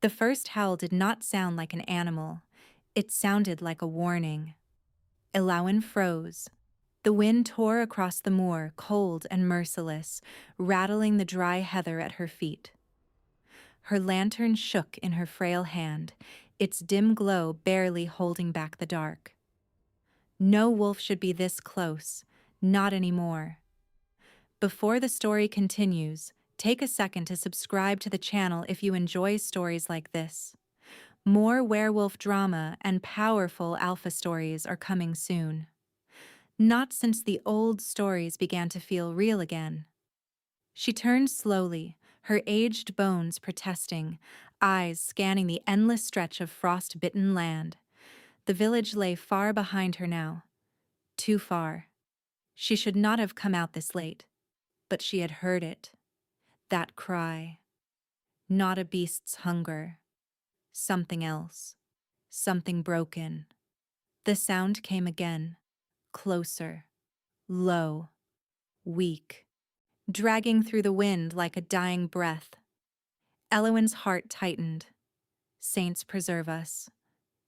The first howl did not sound like an animal. It sounded like a warning. Elowin froze. The wind tore across the moor, cold and merciless, rattling the dry heather at her feet. Her lantern shook in her frail hand, its dim glow barely holding back the dark. No wolf should be this close, not anymore. Before the story continues, take a second to subscribe to the channel if you enjoy stories like this. More werewolf drama and powerful alpha stories are coming soon. Not since the old stories began to feel real again. She turned slowly, her aged bones protesting, eyes scanning the endless stretch of frost-bitten land. The village lay far behind her now. Too far. She should not have come out this late. But she had heard it. That cry. Not a beast's hunger. Something else. Something broken. The sound came again. Closer. Low. Weak. Dragging through the wind like a dying breath. Elowin's heart tightened. Saints preserve us,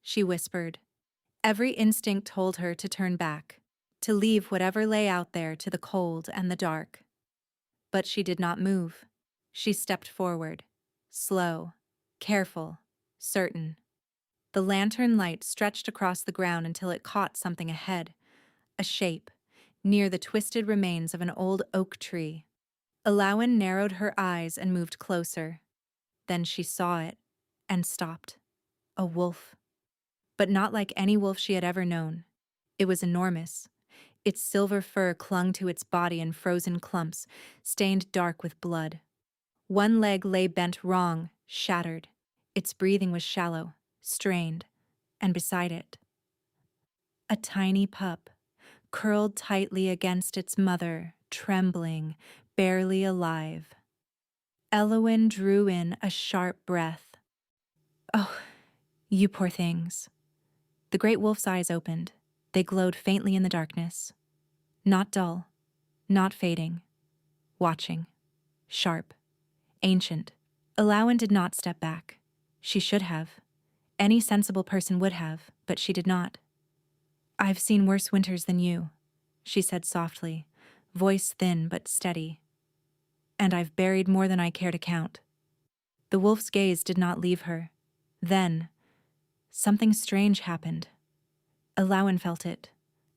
she whispered. Every instinct told her to turn back, to leave whatever lay out there to the cold and the dark. But she did not move. She stepped forward, slow, careful, certain. The lantern light stretched across the ground until it caught something ahead, a shape, near the twisted remains of an old oak tree. Elowin narrowed her eyes and moved closer. Then she saw it, and stopped. A wolf. But not like any wolf she had ever known. It was enormous. Its silver fur clung to its body in frozen clumps, stained dark with blood. One leg lay bent wrong, shattered. Its breathing was shallow, strained, and beside it, a tiny pup, curled tightly against its mother, trembling, barely alive. Elowin drew in a sharp breath. Oh, you poor things. The great wolf's eyes opened. They glowed faintly in the darkness. Not dull, not fading. Watching. Sharp. Ancient. Elowin did not step back. She should have. Any sensible person would have, but she did not. I've seen worse winters than you, she said softly, voice thin but steady. And I've buried more than I care to count. The wolf's gaze did not leave her. Then, something strange happened. Elowin felt it,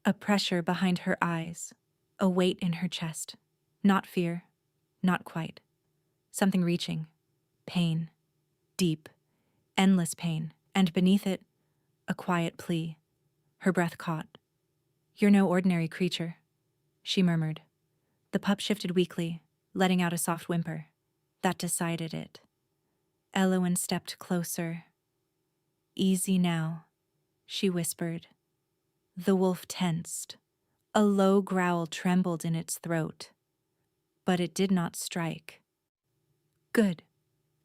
a pressure behind her eyes, a weight in her chest. Not fear, not quite. Something reaching, pain, deep, endless pain, and beneath it, a quiet plea. Her breath caught. You're no ordinary creature, she murmured. The pup shifted weakly, letting out a soft whimper. That decided it. Elowin stepped closer. Easy now, she whispered. The wolf tensed. A low growl trembled in its throat. But it did not strike. Good,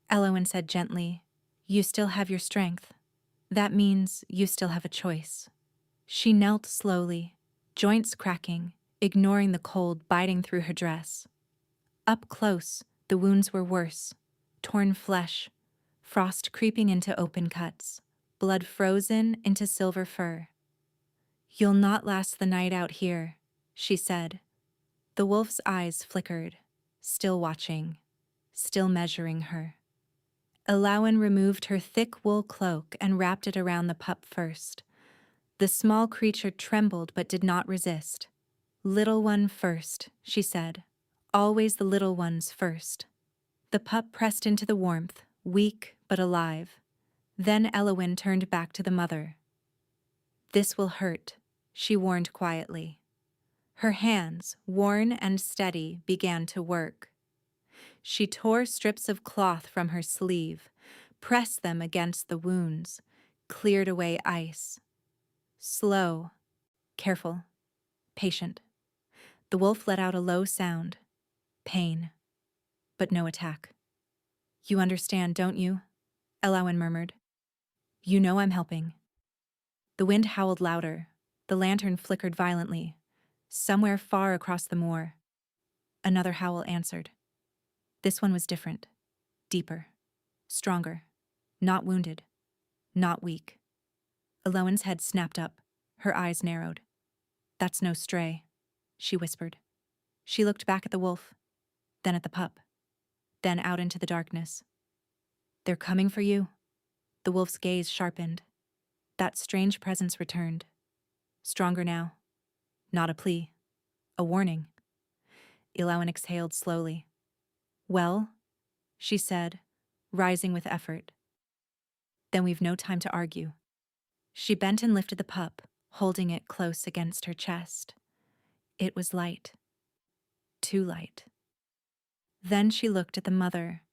Elowin said gently. You still have your strength. That means you still have a choice. She knelt slowly, joints cracking, ignoring the cold biting through her dress. Up close, the wounds were worse. Torn flesh, frost creeping into open cuts, blood frozen into silver fur. You'll not last the night out here, she said. The wolf's eyes flickered, still watching, still measuring her. Elowin removed her thick wool cloak and wrapped it around the pup first. The small creature trembled but did not resist. Little one first, she said. Always the little ones first. The pup pressed into the warmth, weak but alive. Then Elowin turned back to the mother. This will hurt, she warned quietly. Her hands, worn and steady, began to work. She tore strips of cloth from her sleeve, pressed them against the wounds, cleared away ice. Slow, careful, patient. The wolf let out a low sound. Pain, but no attack. You understand, don't you? Elowin murmured. You know I'm helping. The wind howled louder. The lantern flickered violently. Somewhere far across the moor. Another howl answered. This one was different, deeper, stronger. Not wounded. Not weak. Eloan's head snapped up. Her eyes narrowed. That's no stray, she whispered. She looked back at the wolf, then at the pup, then out into the darkness. They're coming for you. The wolf's gaze sharpened. That strange presence returned. Stronger now. Not a plea. A warning. Eloan exhaled slowly. Well, she said, rising with effort. Then we've no time to argue. She bent and lifted the pup, holding it close against her chest. It was light. Too light. Then she looked at the mother.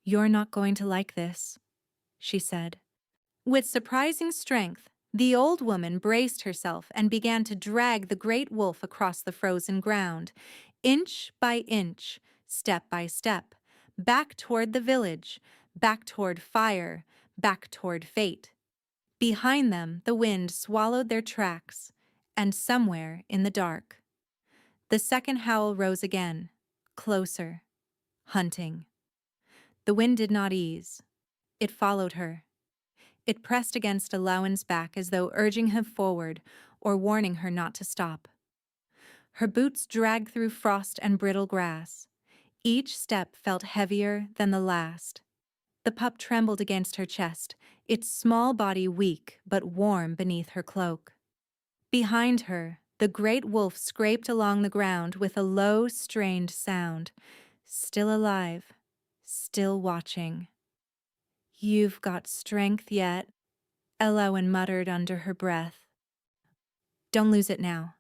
You're not going to like this, she said. With surprising strength, the old woman braced herself and began to drag the great wolf across the frozen ground, inch by inch, step by step, back toward the village, back toward fire, back toward fate. Behind them, the wind swallowed their tracks, and somewhere in the dark, the second howl rose again, closer, hunting. The wind did not ease. It followed her. It pressed against Eloan's back as though urging him forward or warning her not to stop. Her boots dragged through frost and brittle grass. Each step felt heavier than the last. The pup trembled against her chest, its small body weak but warm beneath her cloak. Behind her, the great wolf scraped along the ground with a low, strained sound, still alive, still watching. You've got strength yet, Eloan muttered under her breath. Don't lose it now.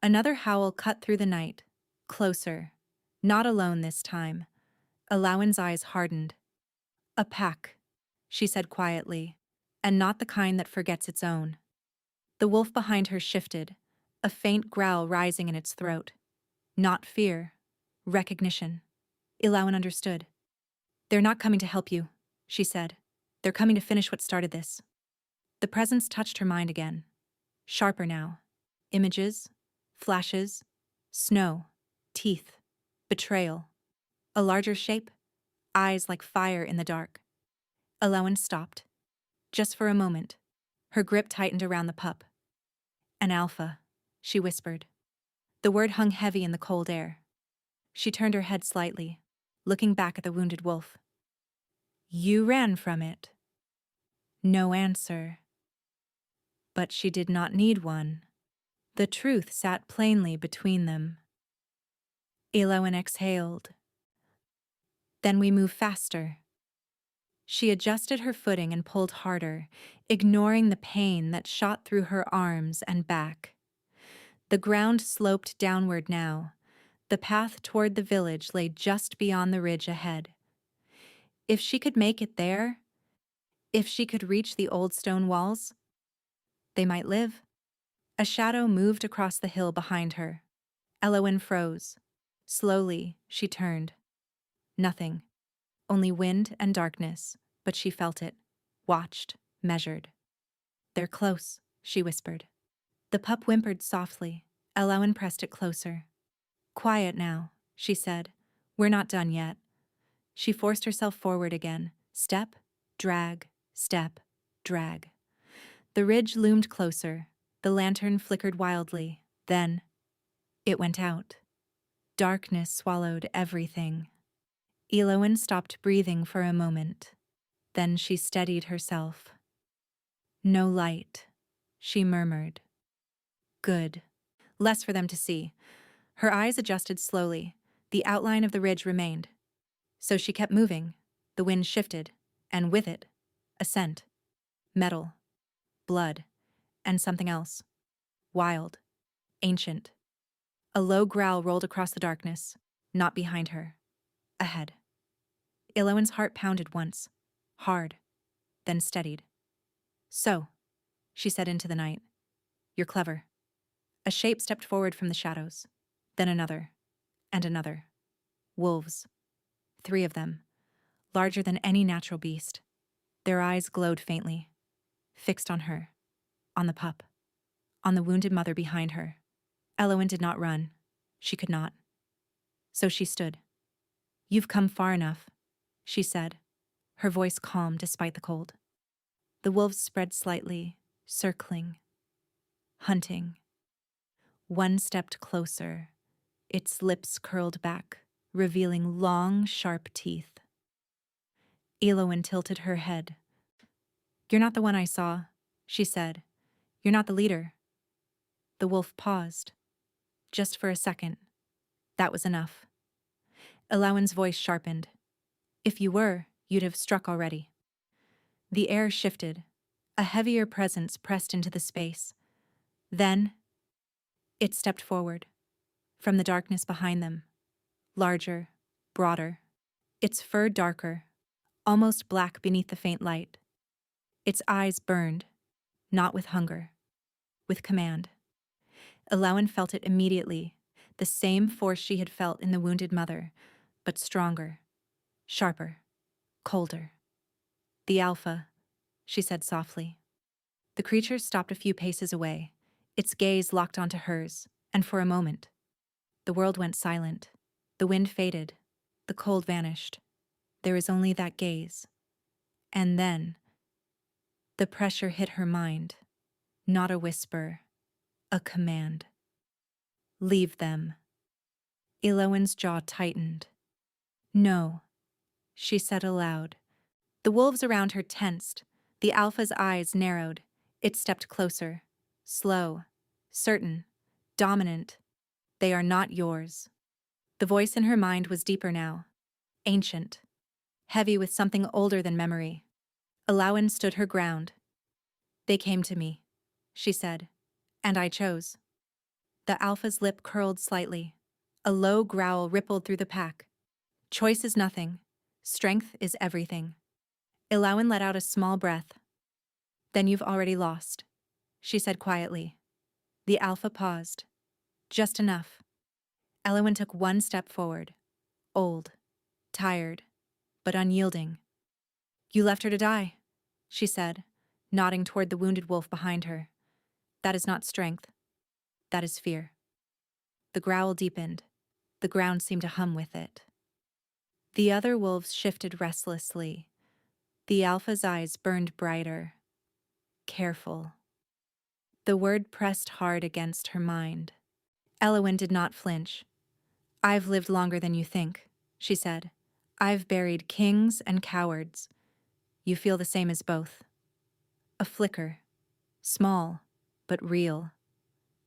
Another howl cut through the night, closer, not alone this time. Eloan's eyes hardened. A pack, she said quietly, and not the kind that forgets its own. The wolf behind her shifted, a faint growl rising in its throat. Not fear, recognition. Eloan understood. They're not coming to help you, she said. They're coming to finish what started this. The presence touched her mind again. Sharper now. Images, flashes, snow, teeth, betrayal. A larger shape, eyes like fire in the dark. Eloan stopped. Just for a moment. Her grip tightened around the pup. An alpha, she whispered. The word hung heavy in the cold air. She turned her head slightly, looking back at the wounded wolf. You ran from it. No answer. But she did not need one. The truth sat plainly between them. Eloan exhaled. Then we move faster. She adjusted her footing and pulled harder, ignoring the pain that shot through her arms and back. The ground sloped downward now. The path toward the village lay just beyond the ridge ahead. If she could make it there, if she could reach the old stone walls, they might live. A shadow moved across the hill behind her. Eloan froze. Slowly, she turned. Nothing. Only wind and darkness, but she felt it, watched, measured. They're close, she whispered. The pup whimpered softly. Eloan pressed it closer. Quiet now, she said. We're not done yet. She forced herself forward again. Step, drag, step, drag. The ridge loomed closer. The lantern flickered wildly. Then, it went out. Darkness swallowed everything. Eloan stopped breathing for a moment. Then she steadied herself. No light, she murmured. Good. Less for them to see. Her eyes adjusted slowly. The outline of the ridge remained. So she kept moving. The wind shifted, and with it, a scent. Metal, blood, and something else. Wild, ancient. A low growl rolled across the darkness, not behind her. Ahead. Eloan's heart pounded once, hard, then steadied. So, she said into the night, you're clever. A shape stepped forward from the shadows, then another, and another. Wolves. 3 of them, larger than any natural beast. Their eyes glowed faintly, fixed on her, on the pup, on the wounded mother behind her. Eloan did not run. She could not. So she stood. You've come far enough, she said, her voice calm despite the cold. The wolves spread slightly, circling, hunting. One stepped closer, its lips curled back, revealing long, sharp teeth. Elowen tilted her head. "You're not the one I saw," she said. "You're not the leader." The wolf paused. Just for a second. That was enough. Elowen's voice sharpened. "If you were, you'd have struck already." The air shifted. A heavier presence pressed into the space. Then, it stepped forward, from the darkness behind them. Larger, broader. Its fur darker, almost black beneath the faint light. Its eyes burned, not with hunger, with command. Elowen felt it immediately, the same force she had felt in the wounded mother, but stronger, sharper, colder. "The Alpha," she said softly. The creature stopped a few paces away, its gaze locked onto hers, and for a moment, the world went silent. The wind faded, the cold vanished. There was only that gaze. And then, the pressure hit her mind, not a whisper, a command. "Leave them." Elowen's jaw tightened. "No," she said aloud. The wolves around her tensed. The Alpha's eyes narrowed. It stepped closer. Slow, certain, dominant. "They are not yours." The voice in her mind was deeper now. Ancient. Heavy with something older than memory. Elowen stood her ground. "They came to me," she said, "and I chose." The Alpha's lip curled slightly. A low growl rippled through the pack. "Choice is nothing. Strength is everything." Elowen let out a small breath. "Then you've already lost," she said quietly. The Alpha paused. Just enough. Elowen took one step forward. Old, tired, but unyielding. "You left her to die," she said, nodding toward the wounded wolf behind her. "That is not strength. That is fear." The growl deepened. The ground seemed to hum with it. The other wolves shifted restlessly. The Alpha's eyes burned brighter. Careful. The word pressed hard against her mind. Elowen did not flinch. "I've lived longer than you think," she said. "I've buried kings and cowards. You feel the same as both." A flicker. Small, but real.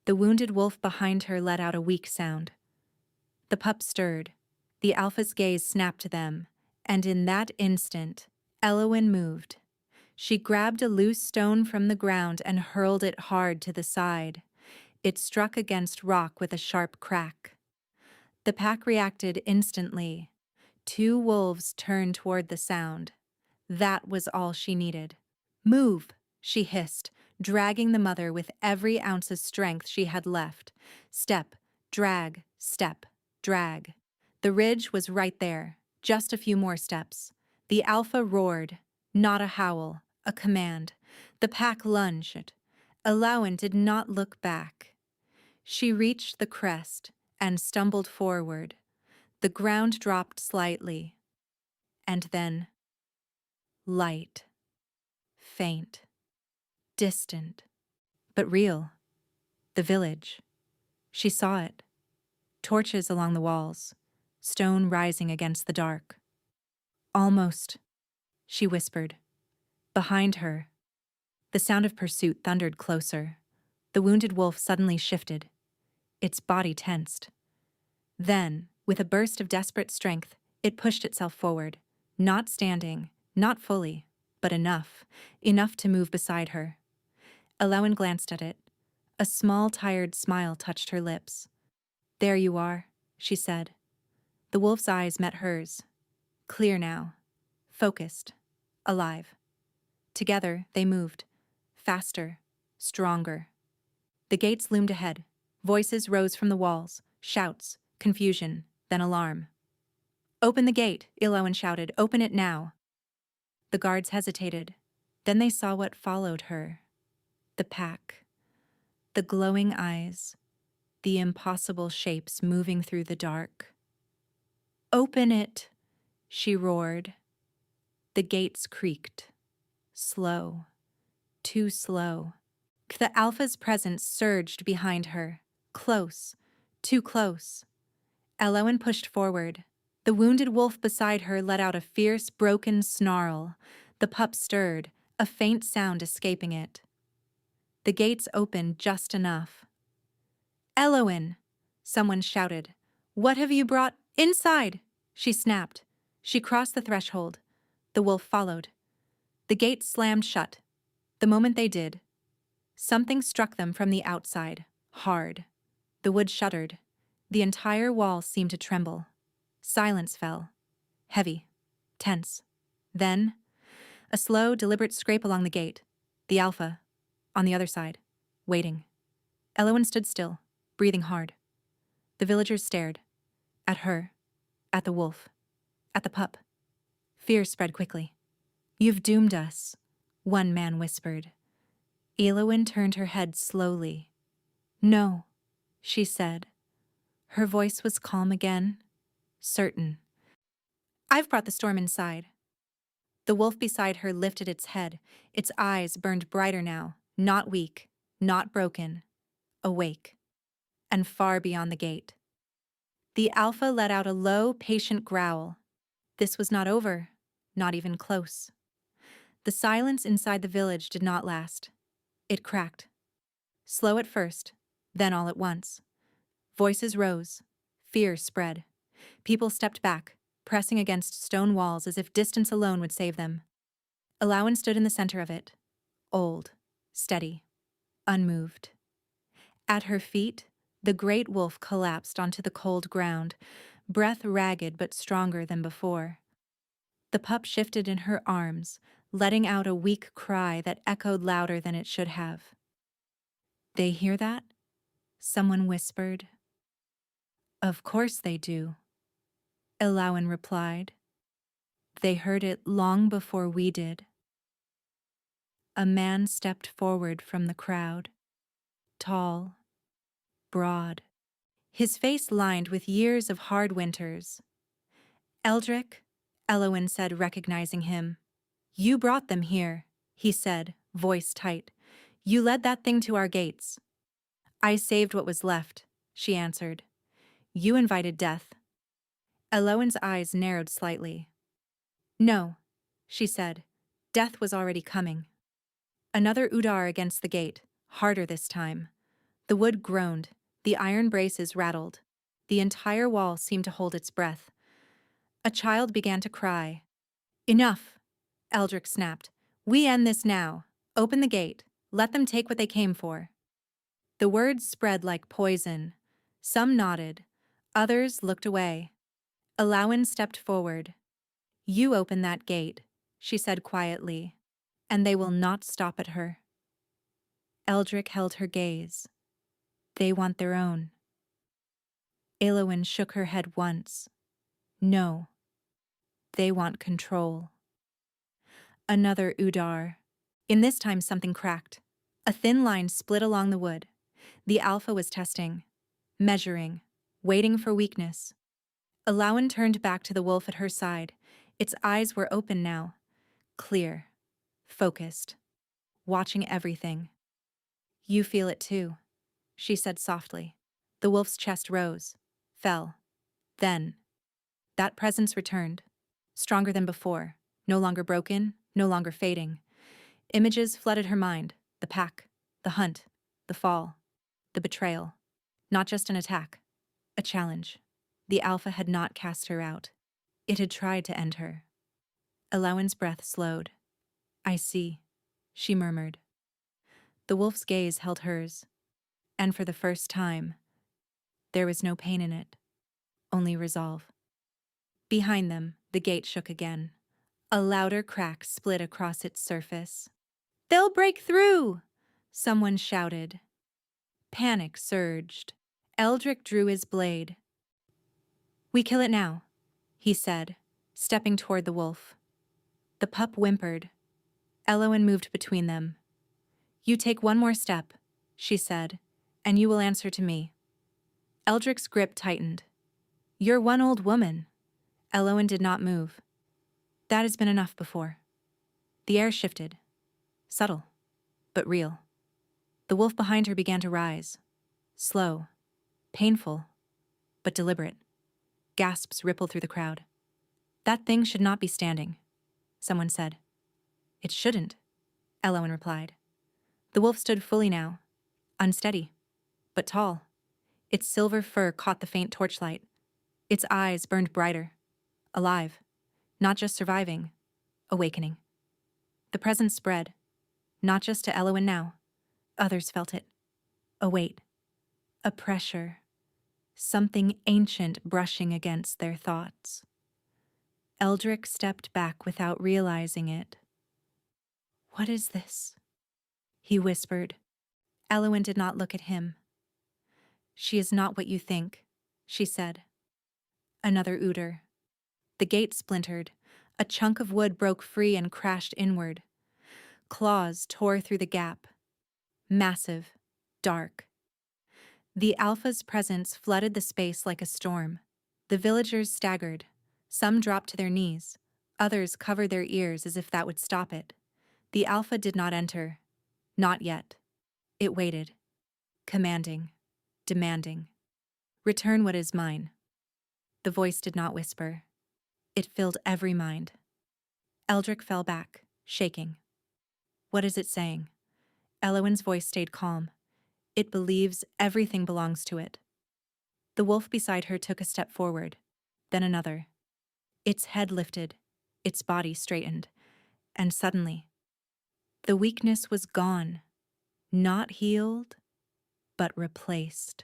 The wounded wolf behind her let out a weak sound. The pup stirred. The Alpha's gaze snapped to them, and in that instant, Elowen moved. She grabbed a loose stone from the ground and hurled it hard to the side. It struck against rock with a sharp crack. The pack reacted instantly. Two wolves turned toward the sound. That was all she needed. "Move," she hissed, dragging the mother with every ounce of strength she had left. Step, drag, step, drag. The ridge was right there, just a few more steps. The Alpha roared, not a howl, a command. The pack lunged. Elowen did not look back. She reached the crest and stumbled forward. The ground dropped slightly. And then, light. Faint. Distant. But real. The village. She saw it. Torches along the walls. Stone rising against the dark. "Almost," she whispered. Behind her, the sound of pursuit thundered closer. The wounded wolf suddenly shifted. Its body tensed. Then, with a burst of desperate strength, it pushed itself forward. Not standing, not fully, but enough to move beside her. Elowen glanced at it. A small, tired smile touched her lips. "There you are," she said. The wolf's eyes met hers. Clear now. Focused. Alive. Together, they moved. Faster. Stronger. The gates loomed ahead. Voices rose from the walls. Shouts. Confusion. Then alarm. "Open the gate," Elowen shouted. "Open it now." The guards hesitated. Then they saw what followed her. The pack. The glowing eyes. The impossible shapes moving through the dark. "Open it," she roared. The gates creaked. Slow. Too slow. The Alpha's presence surged behind her. Close. Too close. Elowen pushed forward. The wounded wolf beside her let out a fierce, broken snarl. The pup stirred, a faint sound escaping it. The gates opened just enough. "Elowen!" someone shouted. "What have you brought inside?" She snapped. She crossed the threshold. The wolf followed. The gates slammed shut. The moment they did, something struck them from the outside, hard. The wood shuddered. The entire wall seemed to tremble. Silence fell. Heavy. Tense. Then, a slow, deliberate scrape along the gate. The Alpha, on the other side, waiting. Elowen stood still, breathing hard. The villagers stared. At her. At the wolf. At the pup. Fear spread quickly. "You've doomed us," one man whispered. Elowen turned her head slowly. "No," she said. Her voice was calm again, certain. "I've brought the storm inside." The wolf beside her lifted its head. Its eyes burned brighter now, not weak, not broken, awake, and far beyond the gate. The Alpha let out a low, patient growl. This was not over, not even close. The silence inside the village did not last. It cracked. Slow at first, then all at once. Voices rose. Fear spread. People stepped back, pressing against stone walls as if distance alone would save them. Elowen stood in the center of it, old, steady, unmoved. At her feet, the great wolf collapsed onto the cold ground, breath ragged but stronger than before. The pup shifted in her arms, letting out a weak cry that echoed louder than it should have. "They hear that?" someone whispered. "Of course they do," Elowen replied. "They heard it long before we did." A man stepped forward from the crowd. Tall, broad, his face lined with years of hard winters. "Eldrick," Elowen said, recognizing him. "You brought them here," he said, voice tight. "You led that thing to our gates." "I saved what was left," she answered. "You invited death." Elowen's eyes narrowed slightly. "No," she said. "Death was already coming." Another Udar against the gate, harder this time. The wood groaned, the iron braces rattled. The entire wall seemed to hold its breath. A child began to cry. "Enough," Eldrick snapped. "We end this now. Open the gate. Let them take what they came for." The words spread like poison. Some nodded. Others looked away. Elowen stepped forward. "You open that gate," she said quietly, "and they will not stop at her." Eldrick held her gaze. "They want their own." Elowen shook her head once. "No. They want control." Another Udar. In this time something cracked. A thin line split along the wood. The Alpha was testing, measuring, waiting for weakness. Elowen turned back to the wolf at her side. Its eyes were open now, clear, focused, watching everything. "You feel it too," she said softly. The wolf's chest rose, fell. Then, that presence returned, stronger than before, no longer broken, no longer fading. Images flooded her mind, the pack, the hunt, the fall, the betrayal. Not just an attack, a challenge. The Alpha had not cast her out. It had tried to end her. Elowen's breath slowed. "I see," she murmured. The wolf's gaze held hers, and for the first time, there was no pain in it, only resolve. Behind them, the gate shook again. A louder crack split across its surface. "They'll break through!" someone shouted. Panic surged. Eldrick drew his blade. "We kill it now," he said, stepping toward the wolf. The pup whimpered. Elowen moved between them. "You take one more step," she said, "and you will answer to me." Eldrick's grip tightened. "You're one old woman." Elowen did not move. That has been enough before. The air shifted. Subtle, but real. The wolf behind her began to rise. Slow, painful, but deliberate. Gasps rippled through the crowd. That thing should not be standing, someone said. It shouldn't, Elowen replied. The wolf stood fully now, unsteady, but tall. Its silver fur caught the faint torchlight. Its eyes burned brighter, alive, not just surviving, awakening. The presence spread, not just to Elowen now. Others felt it. A weight, a pressure, something ancient brushing against their thoughts. Eldrick stepped back without realizing it. What is this? He whispered. Elowen did not look at him. She is not what you think, she said. Another ooter. The gate splintered. A chunk of wood broke free and crashed inward. Claws tore through the gap. Massive, dark. The Alpha's presence flooded the space like a storm. The villagers staggered. Some dropped to their knees. Others covered their ears as if that would stop it. The Alpha did not enter. Not yet. It waited. Commanding. Demanding. Return what is mine. The voice did not whisper. It filled every mind. Eldrick fell back, shaking. What is it saying? Elowen's voice stayed calm. It believes everything belongs to it. The wolf beside her took a step forward, then another. Its head lifted, its body straightened, and suddenly, the weakness was gone, not healed, but replaced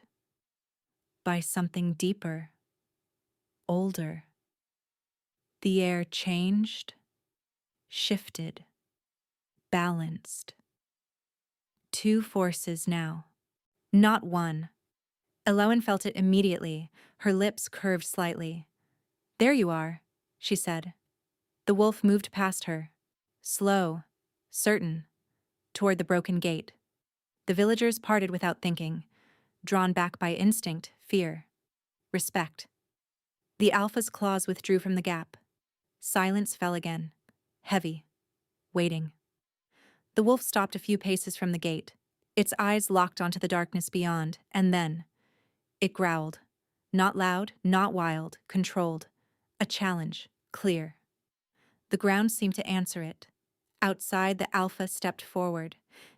by something deeper, older. The air changed, shifted, balanced. Two forces now, not one. Elowen felt it immediately, her lips curved slightly. There you are, she said. The wolf moved past her, slow, certain, toward the broken gate. The villagers parted without thinking, drawn back by instinct, fear, respect. The Alpha's claws withdrew from the gap. Silence fell again, heavy, waiting. The wolf stopped a few paces from the gate. Its eyes locked onto the darkness beyond, and then it growled. Not loud, not wild, controlled. A challenge, clear. The ground seemed to answer it. Outside, the Alpha stepped forward,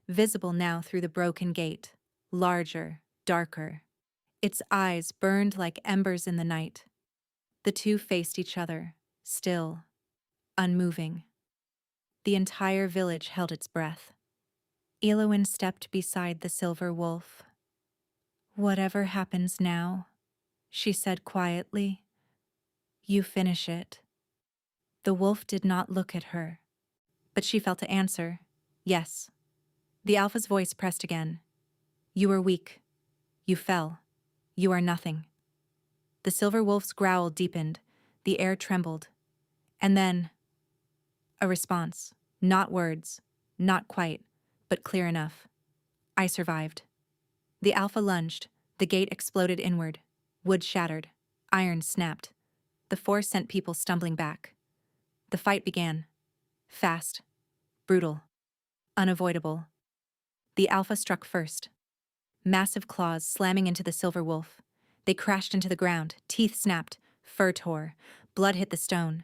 visible now through the broken gate, larger, darker. Its eyes burned like embers in the night. The two faced each other, still, unmoving. The entire village held its breath. Elowen stepped beside the silver wolf. Whatever happens now, she said quietly, you finish it. The wolf did not look at her, but she felt the answer, yes. The Alpha's voice pressed again. You were weak. You fell. You are nothing. The silver wolf's growl deepened. The air trembled. And then, a response. Not words. Not quite, but clear enough. I survived. The Alpha lunged. The gate exploded inward. Wood shattered. Iron snapped. The force sent people stumbling back. The fight began. Fast. Brutal. Unavoidable. The Alpha struck first. Massive claws slamming into the silver wolf. They crashed into the ground. Teeth snapped. Fur tore. Blood hit the stone.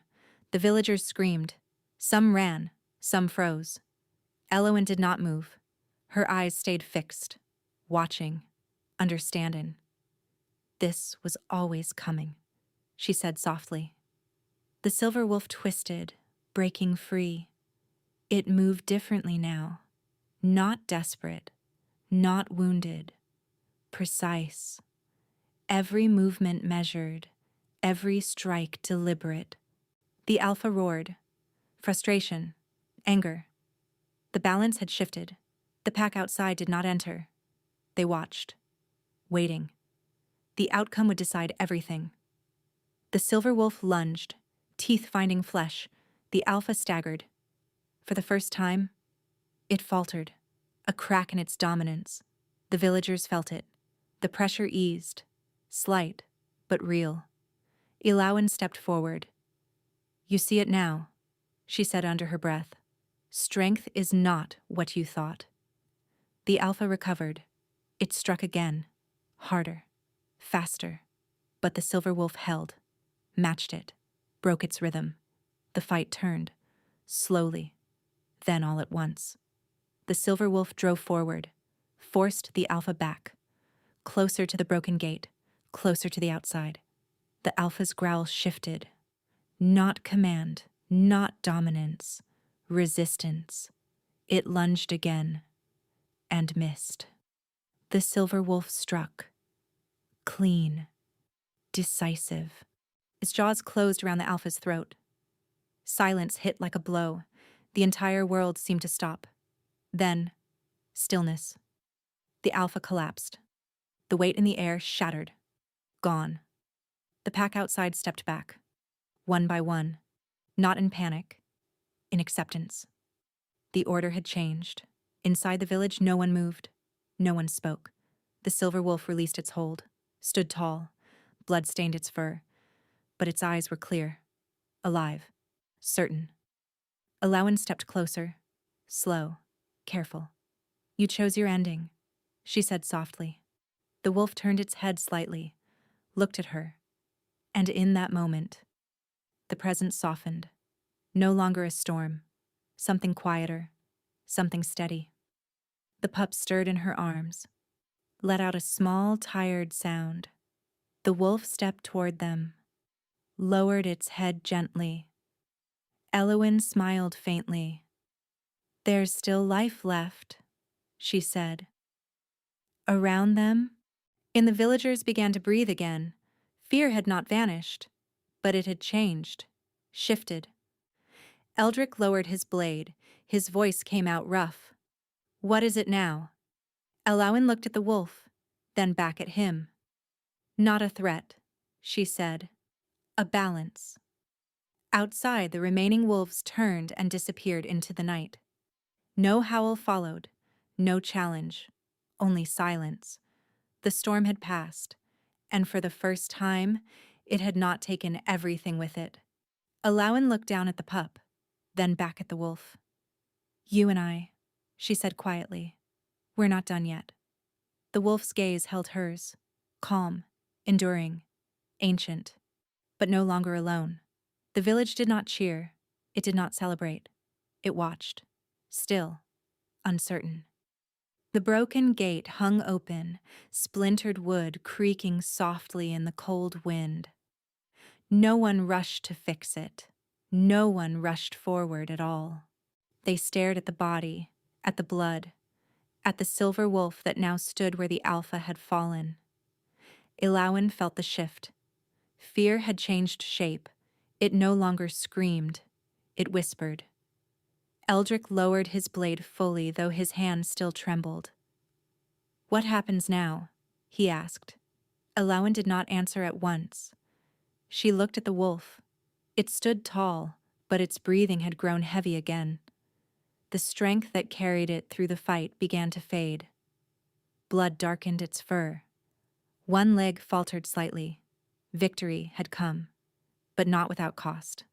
The villagers screamed. Some ran. Some froze. Elowen did not move. Her eyes stayed fixed. Watching. Understanding. This was always coming, she said softly. The silver wolf twisted, breaking free. It moved differently now. Not desperate. Not wounded. Precise. Every movement measured. Every strike deliberate. The Alpha roared. Frustration. Anger. The balance had shifted. The pack outside did not enter. They watched. Waiting. The outcome would decide everything. The silver wolf lunged, teeth finding flesh. The Alpha staggered. For the first time, it faltered, a crack in its dominance. The villagers felt it. The pressure eased, slight, but real. Elowen stepped forward. You see it now, she said under her breath. Strength is not what you thought. The alpha recovered. It struck again, harder, faster, but the silver wolf held, matched it, broke its rhythm. The fight turned, slowly, then all at once. The silver wolf drove forward, forced the alpha back, closer to the broken gate, closer to the outside. The alpha's growl shifted. Not command, not dominance, resistance. It lunged again, and missed. The silver wolf struck. Clean. Decisive. Its jaws closed around the alpha's throat. Silence hit like a blow. The entire world seemed to stop. Then, stillness. The alpha collapsed. The weight in the air shattered. Gone. The pack outside stepped back. One by one. Not in panic. In acceptance. The order had changed. Inside the village, no one moved. No one spoke. The silver wolf released its hold, stood tall. Blood stained its fur. But its eyes were clear. Alive. Certain. Alawan stepped closer. Slow. Careful. You chose your ending, she said softly. The wolf turned its head slightly, looked at her. And in that moment, the present softened. No longer a storm. Something quieter. Something steady. The pup stirred in her arms, let out a small, tired sound. The wolf stepped toward them, lowered its head gently. Elowen smiled faintly. There's still life left, she said. Around them, the villagers began to breathe again. Fear had not vanished, but it had changed, shifted. Eldrick lowered his blade. His voice came out rough. What is it now? Alawan looked at the wolf, then back at him. Not a threat, she said. A balance. Outside, the remaining wolves turned and disappeared into the night. No howl followed, no challenge, only silence. The storm had passed, and for the first time, it had not taken everything with it. Alawan looked down at the pup, then back at the wolf. You and I, she said quietly. We're not done yet. The wolf's gaze held hers, calm, enduring, ancient, but no longer alone. The village did not cheer. It did not celebrate. It watched, still, uncertain. The broken gate hung open, splintered wood creaking softly in the cold wind. No one rushed to fix it. No one rushed forward at all. They stared at the body, at the blood, at the silver wolf that now stood where the alpha had fallen. Alawan felt the shift. Fear had changed shape. It no longer screamed. It whispered. Eldrick lowered his blade fully, though his hand still trembled. What happens now? He asked. Alawan did not answer at once. She looked at the wolf. It stood tall, but its breathing had grown heavy again. The strength that carried it through the fight began to fade. Blood darkened its fur. One leg faltered slightly. Victory had come, but not without cost.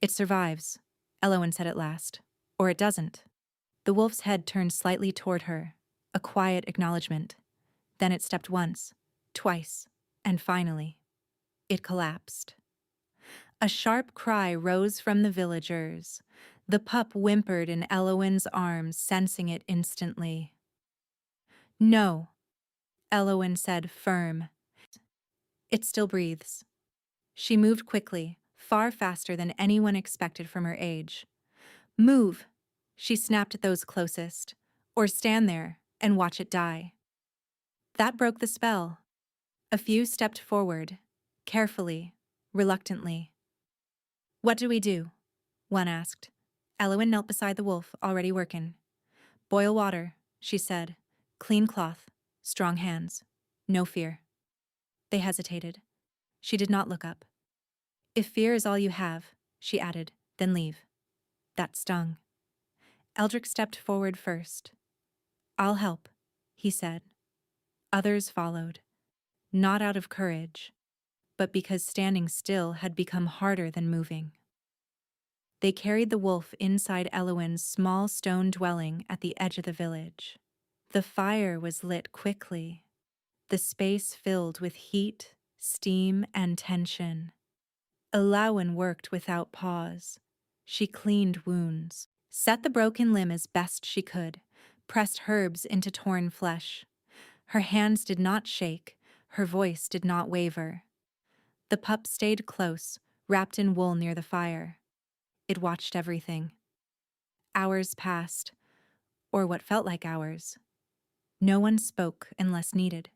It survives, Elowen said at last. Or it doesn't. The wolf's head turned slightly toward her, a quiet acknowledgement. Then it stepped once, twice, and finally, it collapsed. A sharp cry rose from the villagers. The pup whimpered in Elowen's arms, sensing it instantly. No, Elowen said, firm. It still breathes. She moved quickly, far faster than anyone expected from her age. Move, she snapped at those closest, or stand there and watch it die. That broke the spell. A few stepped forward, carefully, reluctantly. What do we do? One asked. Elowen knelt beside the wolf, already working. Boil water, she said. Clean cloth, strong hands. No fear. They hesitated. She did not look up. If fear is all you have, she added, then leave. That stung. Eldrick stepped forward first. I'll help, he said. Others followed, not out of courage, but because standing still had become harder than moving. They carried the wolf inside Elowin's small stone dwelling at the edge of the village. The fire was lit quickly, the space filled with heat, steam, and tension. Elowin worked without pause. She cleaned wounds, set the broken limb as best she could, pressed herbs into torn flesh. Her hands did not shake, her voice did not waver. The pup stayed close, wrapped in wool near the fire. It watched everything. Hours passed, or what felt like hours. No one spoke unless needed.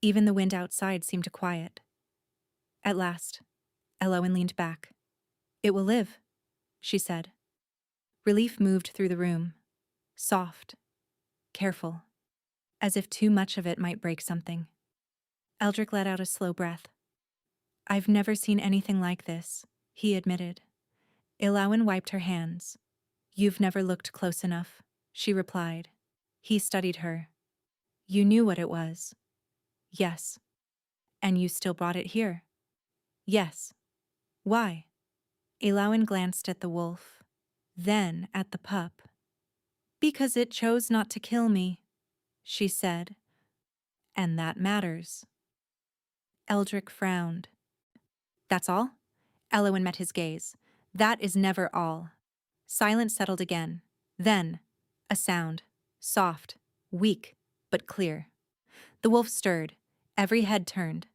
Even the wind outside seemed to quiet. At last, Elowin leaned back. "It will live," she said. Relief moved through the room. Soft, careful, as if too much of it might break something. Eldrick let out a slow breath. "I've never seen anything like this," he admitted. Elowin wiped her hands. "You've never looked close enough," she replied. He studied her. "You knew what it was." "Yes." "And you still brought it here." "Yes." "Why?" Elowin glanced at the wolf, then at the pup. "Because it chose not to kill me," she said. "And that matters." Eldrick frowned. "That's all?" Elowin met his gaze. "That is never all." Silence settled again. Then, a sound. Soft, weak, but clear. The wolf stirred. Every head turned.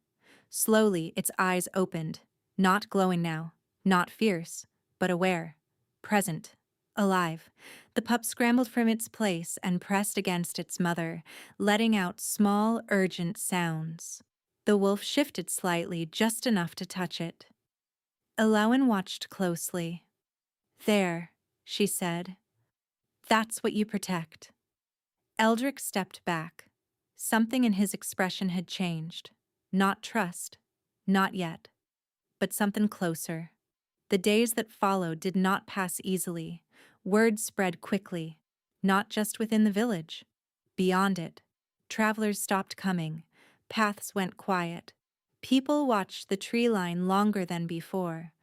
Slowly, its eyes opened. Not glowing now. Not fierce, but aware. Present. Alive. The pup scrambled from its place and pressed against its mother, letting out small, urgent sounds. The wolf shifted slightly, just enough to touch it. Elowin watched closely. "There," she said. "That's what you protect." Eldrick stepped back. Something in his expression had changed. Not trust. Not yet. But something closer. The days that followed did not pass easily. Word spread quickly. Not just within the village. Beyond it. Travelers stopped coming. Paths went quiet. People watched the tree line longer than before.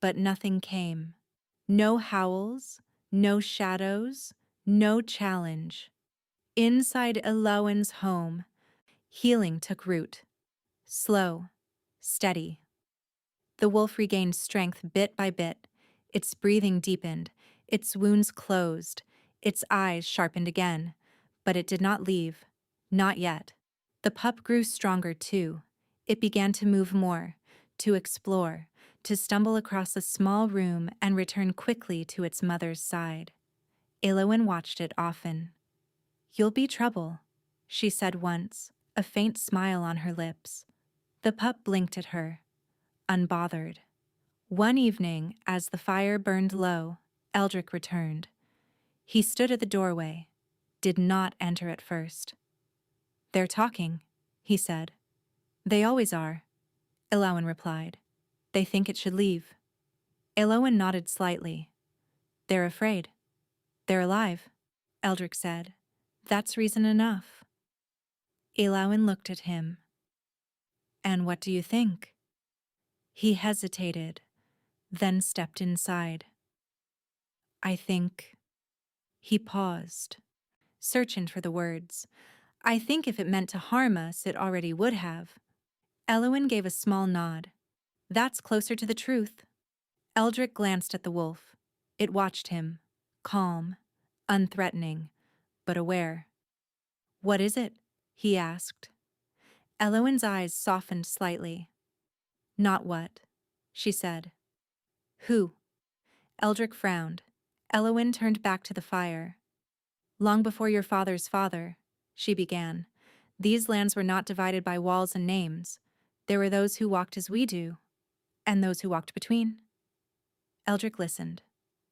But nothing came. No howls, no shadows, no challenge. Inside Elowin's home, healing took root. Slow, steady. The wolf regained strength bit by bit. Its breathing deepened. Its wounds closed. Its eyes sharpened again. But it did not leave. Not yet. The pup grew stronger too. It began to move more, to explore, to stumble across a small room and return quickly to its mother's side. Elowin watched it often. "You'll be trouble," she said once, a faint smile on her lips. The pup blinked at her, unbothered. One evening, as the fire burned low, Eldrick returned. He stood at the doorway, did not enter at first. "They're talking," he said. "They always are," Elowin replied. "They think it should leave." Elowin nodded slightly. "They're afraid." "They're alive," Eldrick said. "That's reason enough." Elowin looked at him. "And what do you think?" He hesitated, then stepped inside. "I think—" He paused, searching for the words. "I think if it meant to harm us, it already would have." Elowin gave a small nod. "That's closer to the truth." Eldrick glanced at the wolf. It watched him, calm, unthreatening, but aware. "What is it?" he asked. Elowin's eyes softened slightly. "Not what," she said. "Who?" Eldrick frowned. Elowin turned back to the fire. "Long before your father's father," she began, "these lands were not divided by walls and names. There were those who walked as we do, and those who walked between." Eldrick listened,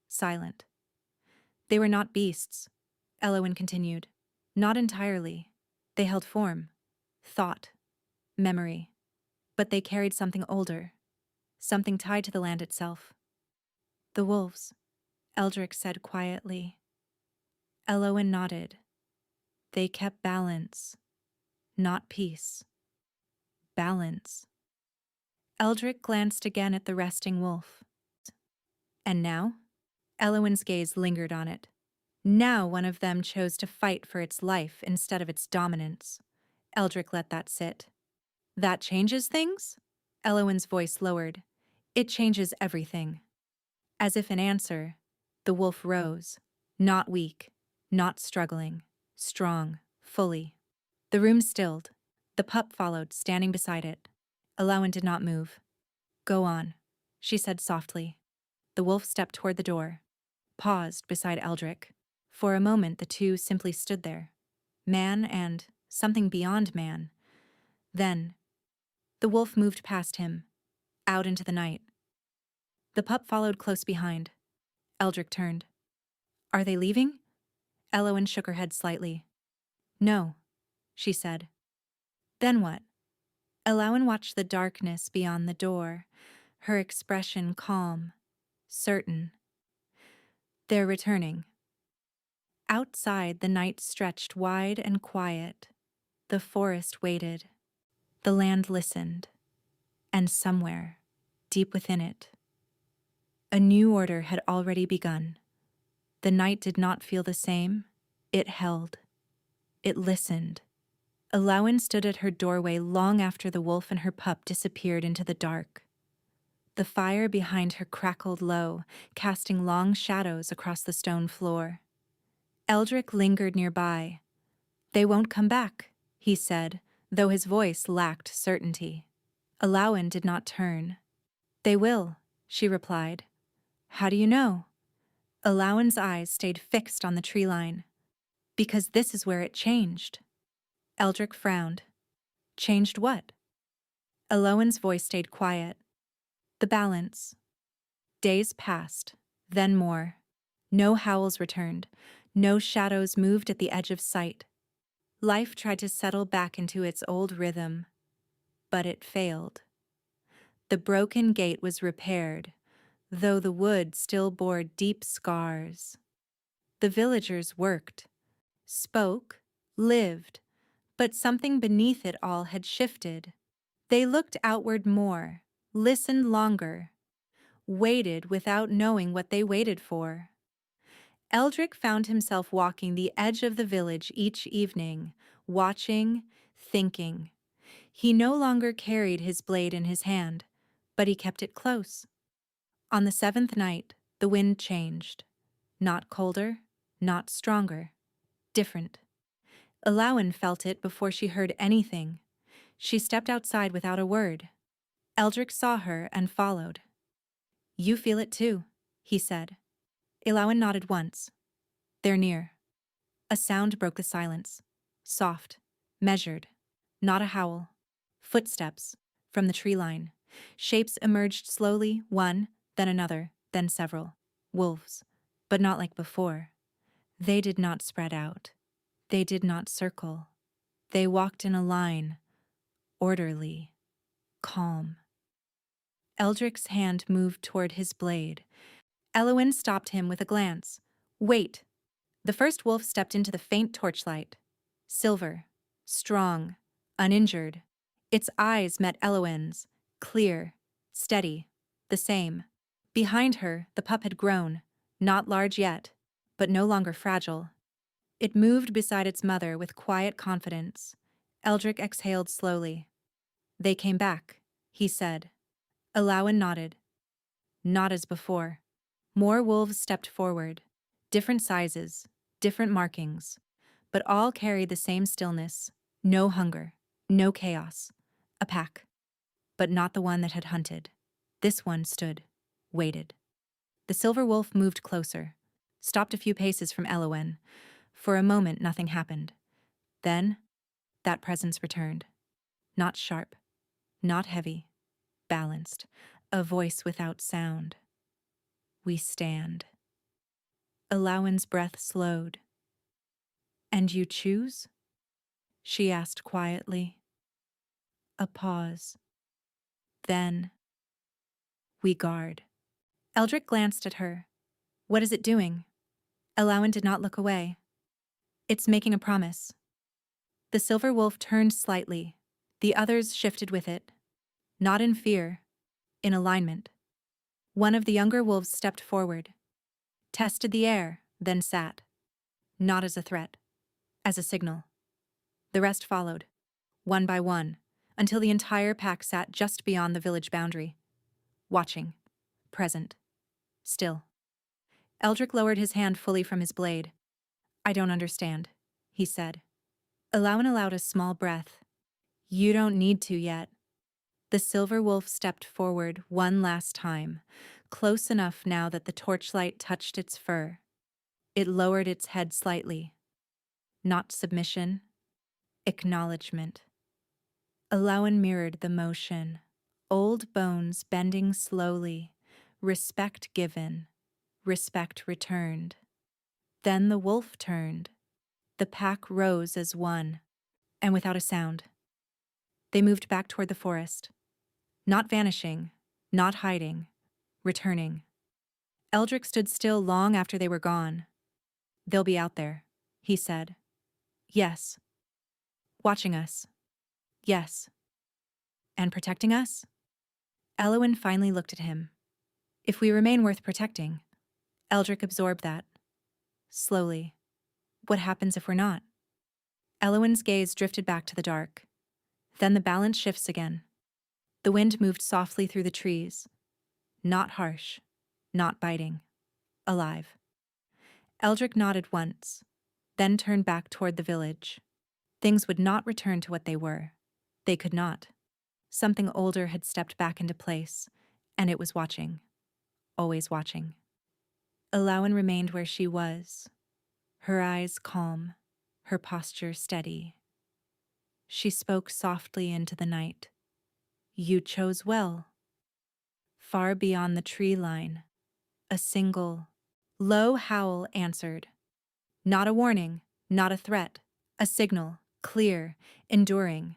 silent. "They were not beasts," Elowin continued. "Not entirely. They held form, thought, memory. But they carried something older, something tied to the land itself." "The wolves," Eldrick said quietly. Elowin nodded. "They kept balance, not peace. Balance." Eldrick glanced again at the resting wolf. And now? Elowen's gaze lingered on it. Now one of them chose to fight for its life instead of its dominance. Eldrick let that sit. That changes things? Elowen's voice lowered. It changes everything. As if in answer, the wolf rose. Not weak, not struggling, strong, fully. The room stilled. The pup followed, standing beside it. Elowen did not move. Go on, she said softly. The wolf stepped toward the door, paused beside Eldrick. For a moment the two simply stood there. Man and something beyond man. Then, the wolf moved past him, out into the night. The pup followed close behind. Eldrick turned. Are they leaving? Elowen shook her head slightly. No, she said. Then what? Elowen watched the darkness beyond the door, her expression calm, certain. They're returning. Outside, the night stretched wide and quiet. The forest waited. The land listened. And somewhere, deep within it, a new order had already begun. The night did not feel the same. It held. It listened. Elowen stood at her doorway long after the wolf and her pup disappeared into the dark. The fire behind her crackled low, casting long shadows across the stone floor. Eldrick lingered nearby. They won't come back, he said, though his voice lacked certainty. Elowen did not turn. They will, she replied. How do you know? Elowen's eyes stayed fixed on the tree line. Because this is where it changed. Eldrick frowned. Changed what? Elowen's voice stayed quiet. The balance. Days passed, then more. No howls returned. No shadows moved at the edge of sight. Life tried to settle back into its old rhythm, but it failed. The broken gate was repaired, though the wood still bore deep scars. The villagers worked, spoke, lived, but something beneath it all had shifted. They looked outward more, listened longer, waited without knowing what they waited for. Eldrick found himself walking the edge of the village each evening, watching, thinking. He no longer carried his blade in his hand, but he kept it close. On the seventh night, the wind changed. Not colder, not stronger. Different. Elowen felt it before she heard anything. She stepped outside without a word. Eldrick saw her and followed. You feel it too, he said. Elowen nodded once. They're near. A sound broke the silence. Soft, measured, not a howl. Footsteps from the tree line. Shapes emerged slowly, one, then another, then several. Wolves, but not like before. They did not spread out. They did not circle. They walked in a line, orderly, calm. Eldrick's hand moved toward his blade. Elowen stopped him with a glance. Wait! The first wolf stepped into the faint torchlight. Silver, strong, uninjured. Its eyes met Elowen's, clear, steady, the same. Behind her, the pup had grown, not large yet, but no longer fragile. It moved beside its mother with quiet confidence. Eldrick exhaled slowly. They came back, he said. Elowen nodded. Not as before. More wolves stepped forward. Different sizes, different markings, but all carried the same stillness. No hunger, no chaos. A pack. But not the one that had hunted. This one stood, waited. The silver wolf moved closer, stopped a few paces from Elowen. For a moment, nothing happened. Then, that presence returned. Not sharp, not heavy, balanced, a voice without sound. We stand. Elowen's breath slowed. And you choose? She asked quietly. A pause. Then, we guard. Eldrick glanced at her. What is it doing? Elowen did not look away. It's making a promise. The silver wolf turned slightly. The others shifted with it. Not in fear, in alignment. One of the younger wolves stepped forward, tested the air, then sat, not as a threat, as a signal. The rest followed, one by one, until the entire pack sat just beyond the village boundary, watching, present, still. Eldrick lowered his hand fully from his blade. "I don't understand," he said. Alawan allowed a small breath. "You don't need to yet." The silver wolf stepped forward one last time, close enough now that the torchlight touched its fur. It lowered its head slightly. Not submission, acknowledgement. Alawan mirrored the motion. Old bones bending slowly, respect given, respect returned. Then the wolf turned. The pack rose as one, and without a sound, they moved back toward the forest. Not vanishing, not hiding, returning. Eldrick stood still long after they were gone. "They'll be out there," he said. "Yes." "Watching us." "Yes." "And protecting us?" Elowen finally looked at him. "If we remain worth protecting." Eldrick absorbed that. Slowly. "What happens if we're not?" Elowen's gaze drifted back to the dark. Then the balance shifts again. The wind moved softly through the trees. Not harsh, not biting. Alive. Eldrick nodded once, then turned back toward the village. Things would not return to what they were. They could not. Something older had stepped back into place, and it was watching. Always watching. Alawan remained where she was, her eyes calm, her posture steady. She spoke softly into the night. "You chose well." Far beyond the tree line, a single, low howl answered. Not a warning, not a threat, a signal, clear, enduring.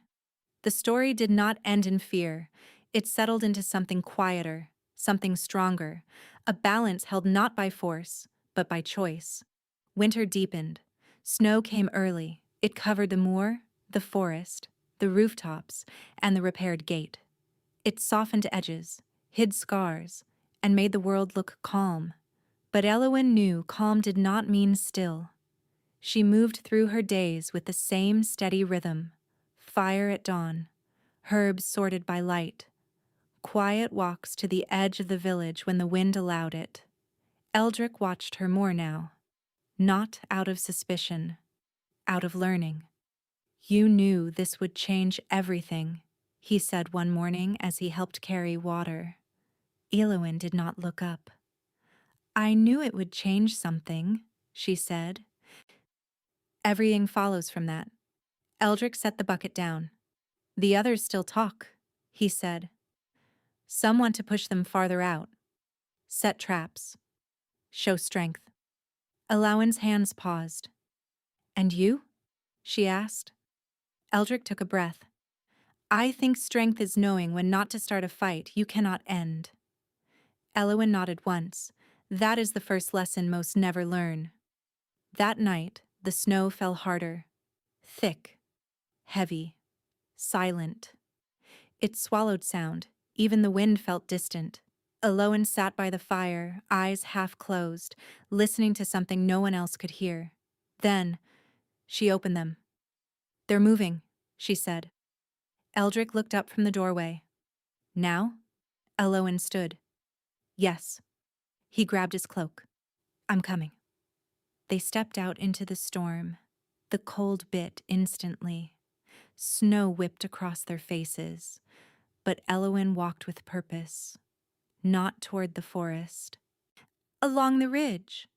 The story did not end in fear. It settled into something quieter, something stronger, a balance held not by force, but by choice. Winter deepened. Snow came early. It covered the moor, the forest, the rooftops, and the repaired gate. It softened edges, hid scars, and made the world look calm. But Elowen knew calm did not mean still. She moved through her days with the same steady rhythm. Fire at dawn, herbs sorted by light, quiet walks to the edge of the village when the wind allowed it. Eldrick watched her more now. Not out of suspicion, out of learning. "You knew this would change everything," he said one morning as he helped carry water. Elowen did not look up. "I knew it would change something," she said. "Everything follows from that." Eldrick set the bucket down. "The others still talk," he said. "Some want to push them farther out. Set traps. Show strength." Alawan's hands paused. "And you?" she asked. Eldrick took a breath. "I think strength is knowing when not to start a fight you cannot end." Elowen nodded once. That is the first lesson most never learn. That night, the snow fell harder. Thick. Heavy. Silent. It swallowed sound. Even the wind felt distant. Elowen sat by the fire, eyes half closed, listening to something no one else could hear. Then, she opened them. "They're moving," she said. Eldrick looked up from the doorway. "Now?" Elowen stood. "Yes." He grabbed his cloak. "I'm coming." They stepped out into the storm. The cold bit instantly. Snow whipped across their faces. But Elowen walked with purpose. Not toward the forest. "Along the ridge,"